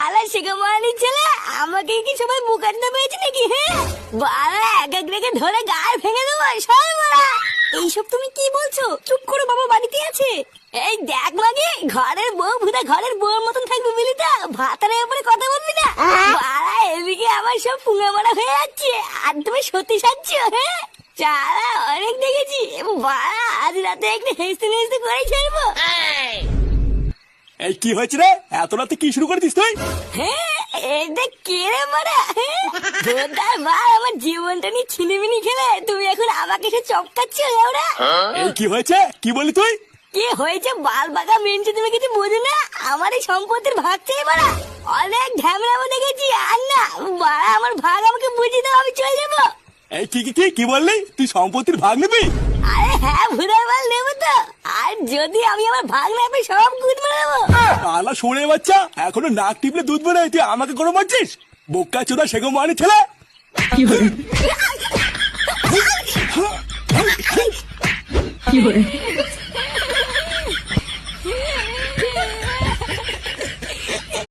আলা শেখামানি ছেলে, আমাকে কি সবাই মুখান্না পেয়েছে নাকি? হ্যাঁ বাড়া, এক এক রেখে ধরে গায়ে ভেঙে দেবো সব বাড়া। এইসব তুমি কি বলছো? চুপ করো, বাবা বাড়িতে আছে। এই দেখ মাগি, ঘরের বউ ভুদা ঘরের বউর মতন থাকবি বুঝলি তো, ভাতারের উপরে কথা বলবি না। বাড়া এদিকে আমার সব ফুঙা মারা হয়ে যাচ্ছে, আর তুমি সত্যি সাজছ? হ্যাঁ চালা অনেক দেখেছি বাড়া, আজ রাতে একটু হেসতে হেসতে করে ছাড়বো। এই কি হয়েছে রে? এত রাতে কি শুরু করেছিস তুই? হ্যাঁ এটা কে রে মারা? ভোদার বাল, আমার জীবনটা নিয়ে ছিনিমিনি খেলে তুমি এখন আমাকে সে চপকাচ্ছ ওরা। এই কি হয়েছে? কি বললি তুই? কি হয়েছে বাল বাগা মেনছে, তুমি কিছু বোঝো না? আমার এই সম্পত্তির ভাগ চাই বাড়া, অনেক ঝামেলা দেখেছি। আর না বাড়া, আমার ভাগ আমাকে বুঝিয়ে দাও, আমি চলে যাবো। এই কি কি কি কি বললি? তুই সম্পত্তির ভাগ নিবি? আরে হ্যাঁ ভুদার বাল নেবো তো, আর যদি আমি আমার ভাগ না পাই সব গুদ মেরে দেবো। আলা শুনে বাচ্চা, এখনো নাক টিপলে দুধ বেরোয়, তুই আমাকে কোনো মারছিস? বোকা চোদা সেগো মানি ছেলে। কি হরে